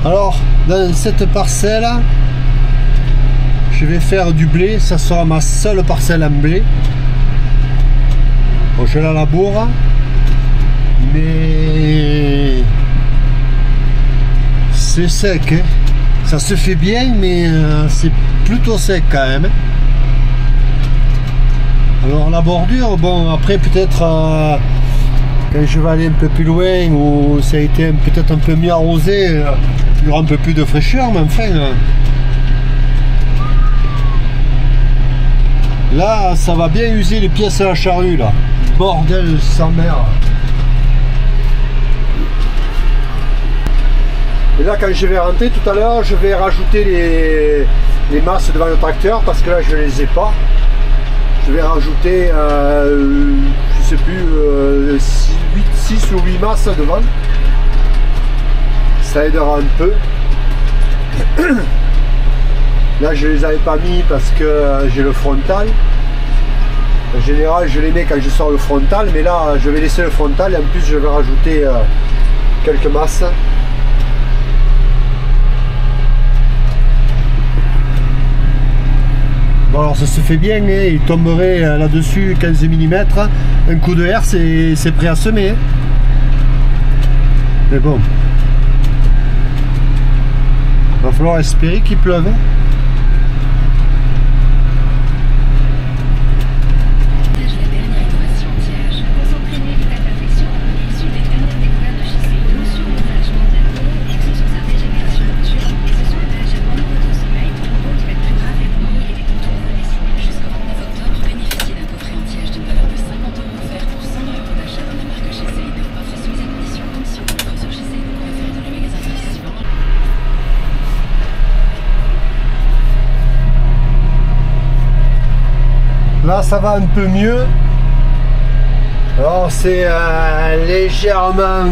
Alors, dans cette parcelle, je vais faire du blé. Ça sera ma seule parcelle en blé. Bon, je la laboure, mais c'est sec, hein. Ça se fait bien, mais c'est plutôt sec quand même. Alors la bordure, bon, après peut-être quand je vais aller un peu plus loin, où ça a été peut-être un peu mieux arrosé, il y aura un peu plus de fraîcheur, mais enfin là ça va bien user les pièces à la charrue là. Bordel sans mère. Et là quand je vais rentrer tout à l'heure, je vais rajouter les masses devant le tracteur parce que là je les ai pas. Je vais rajouter je sais plus 6 ou 8 masses devant. Ça aidera un peu. Là je les avais pas mis parce que j'ai le frontal. En général je les mets quand je sors le frontal, mais là je vais laisser le frontal et en plus je vais rajouter quelques masses. Bon alors ça se fait bien, hein. Il tomberait là-dessus 15 mm, un coup de air c'est prêt à semer. Hein. Mais bon, il va falloir espérer qu'il pleuve. Hein. Là ça va un peu mieux. Alors c'est légèrement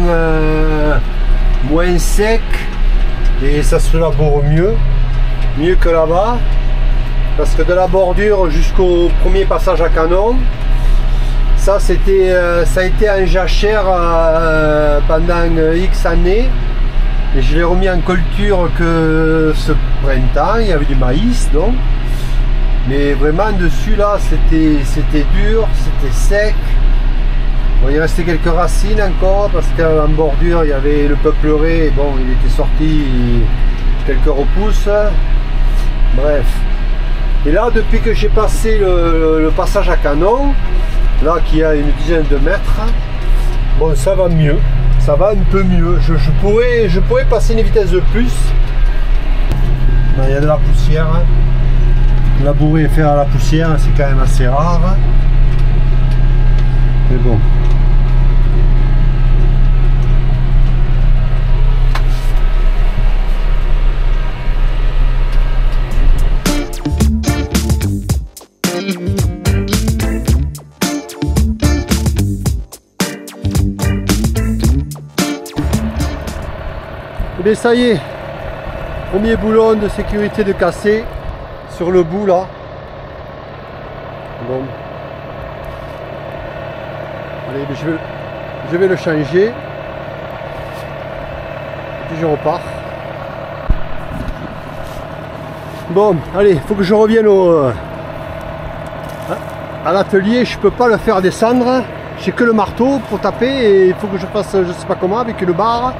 moins sec et ça se laboure mieux que là-bas, parce que de la bordure jusqu'au premier passage à canon, ça a été en jachère pendant X années, et je l'ai remis en culture que ce printemps. Il y avait du maïs donc. Mais vraiment dessus là c'était dur, c'était sec. Bon, il restait quelques racines encore parce qu'en bordure il y avait le peupleré, bon il était sorti quelques repousses. Bref. Et là depuis que j'ai passé le passage à canon, là qui a une dizaine de mètres, bon ça va mieux, ça va un peu mieux. Je pourrais passer une vitesse de plus. Ben, il y a de la poussière. Labourer et faire à la poussière, c'est quand même assez rare. Mais bon. Et bien ça y est, premier boulon de sécurité de cassé. Sur le bout là. Bon. Allez, je vais le changer. Et puis je repars. Bon, allez, il faut que je revienne à l'atelier. Je peux pas le faire descendre. J'ai que le marteau pour taper et il faut que je fasse je sais pas comment avec une barre.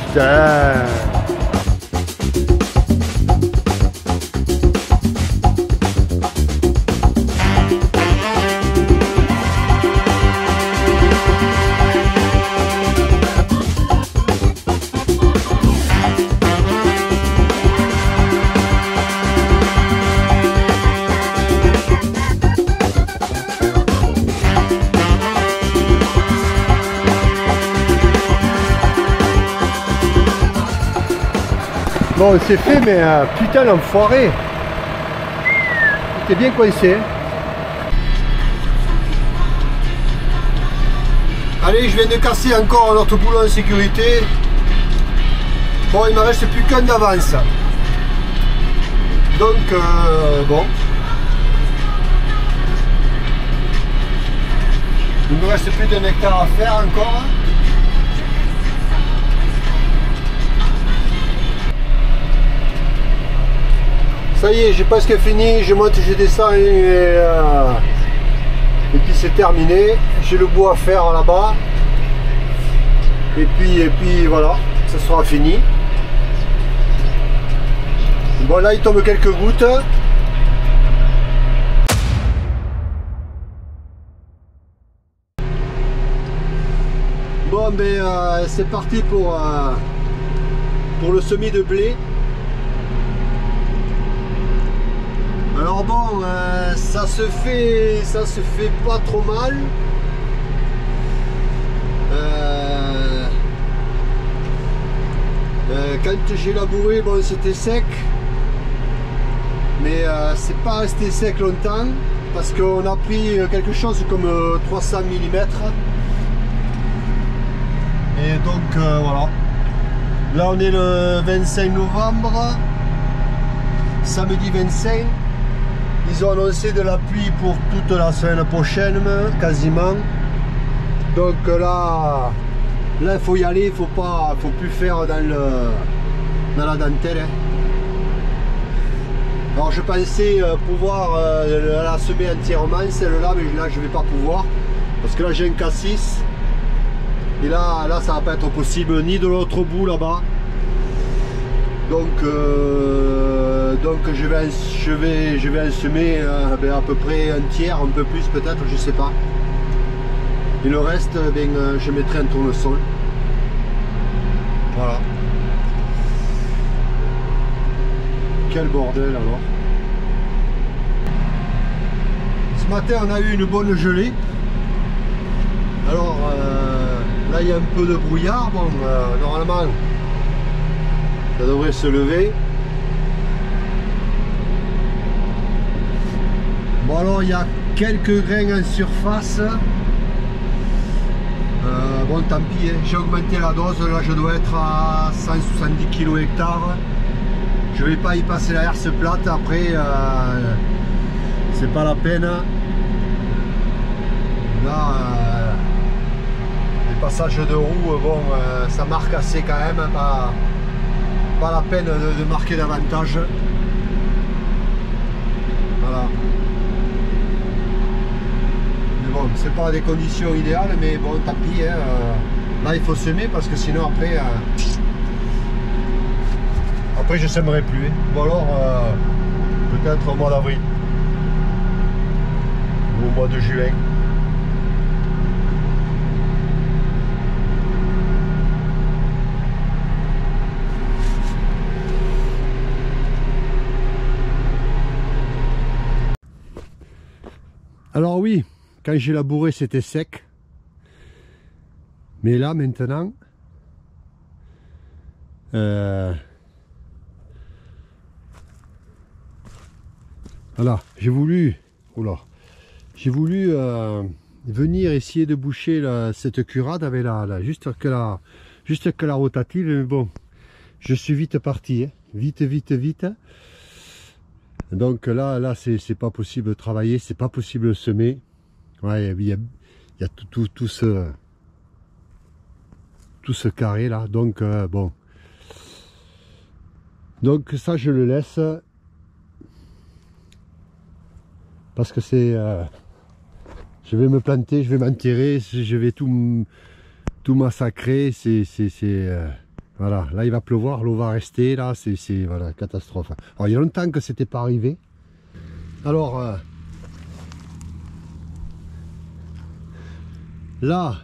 Putain. Bon, c'est fait, mais putain l'enfoiré. T'es bien coincé. Allez, je viens de casser encore notre boulon de sécurité. Bon, il ne me reste plus qu'un d'avance. Donc, bon. Il me reste plus d'1 hectare à faire encore. ça y est, j'ai presque fini, je monte, je descends et puis c'est terminé. J'ai le bout à faire là-bas. Et puis voilà, ça sera fini. Bon là il tombe quelques gouttes. Bon ben c'est parti pour le semis de blé. Alors bon, ça se fait pas trop mal. Quand j'ai labouré, bon c'était sec, mais c'est pas resté sec longtemps parce qu'on a pris quelque chose comme 300 mm. Et donc voilà. Là on est le 25 novembre, samedi 25. Ils ont annoncé de la pluie pour toute la semaine prochaine, quasiment. Donc là il faut y aller, il faut plus faire dans la dentelle. Hein. Alors je pensais pouvoir la semer entièrement, celle-là, mais là je vais pas pouvoir. Parce que là j'ai un cassis. Et là ça va pas être possible, ni de l'autre bout là-bas. Donc je vais en semer à peu près un tiers, un peu plus peut-être, je sais pas. Et le reste, je mettrai un tournesol. Voilà. Quel bordel alors. Ce matin on a eu une bonne gelée. Alors là il y a un peu de brouillard. Bon, normalement ça devrait se lever. Bon alors il y a quelques grains en surface. Bon tant pis, hein. J'ai augmenté la dose, là je dois être à 170 kg hectare. Je vais pas y passer la herse plate après, c'est pas la peine. Là les passages de roue, bon ça marque assez quand même, pas la peine de marquer davantage. Voilà. Bon, c'est pas des conditions idéales, mais bon, tant pis. Hein, là, il faut semer parce que sinon, après je sèmerai plus. Hein. Ou alors, peut-être au mois d'avril ou au mois de juin. Alors oui. Quand j'ai labouré c'était sec, mais là maintenant voilà, j'ai voulu venir essayer de boucher cette curade avec juste que la rotative, mais bon, je suis vite parti, hein. Vite. Donc là c'est pas possible de travailler, c'est pas possible de semer. Ouais, il y a tout ce carré là, donc bon. Donc ça je le laisse parce que c'est je vais me planter, je vais m'enterrer, je vais tout massacrer. Voilà, là il va pleuvoir, l'eau va rester là, c'est voilà, catastrophe. Alors il y a longtemps que c'était pas arrivé. Alors là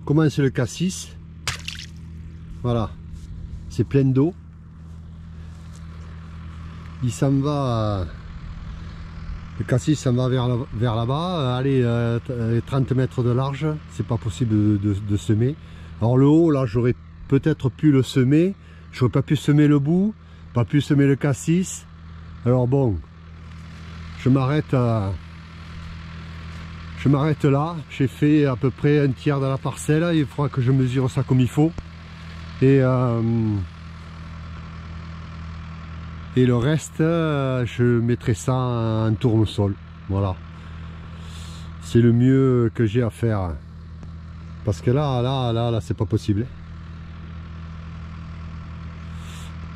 commence le cassis. Voilà, c'est plein d'eau. Il s'en va, le cassis s'en va vers là-bas. Allez, 30 mètres de large, c'est pas possible de semer. Alors le haut là, j'aurais peut-être pu le semer, j'aurais pas pu semer le bout, pas pu semer le cassis. Alors bon, je m'arrête là, j'ai fait à peu près un tiers de la parcelle, il faudra que je mesure ça comme il faut. Et le reste, je mettrai ça en tournesol. Voilà. C'est le mieux que j'ai à faire. Parce que là, c'est pas possible.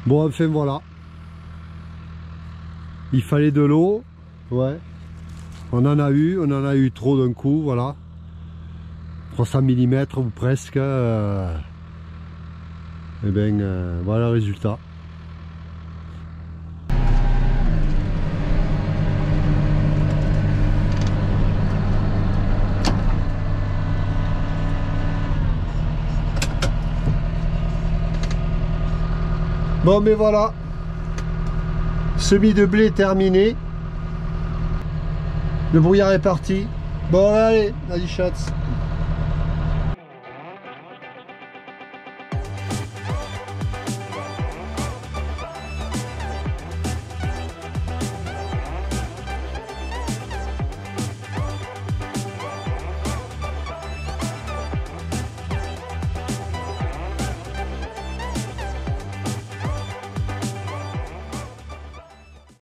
Bon, enfin voilà. Il fallait de l'eau. Ouais. On en a eu trop d'un coup, voilà. 300 mm ou presque. Et bien, voilà le résultat. Bon, mais voilà. Semis de blé terminé. Le brouillard est parti. Bon, allez, vas-y, Schatz.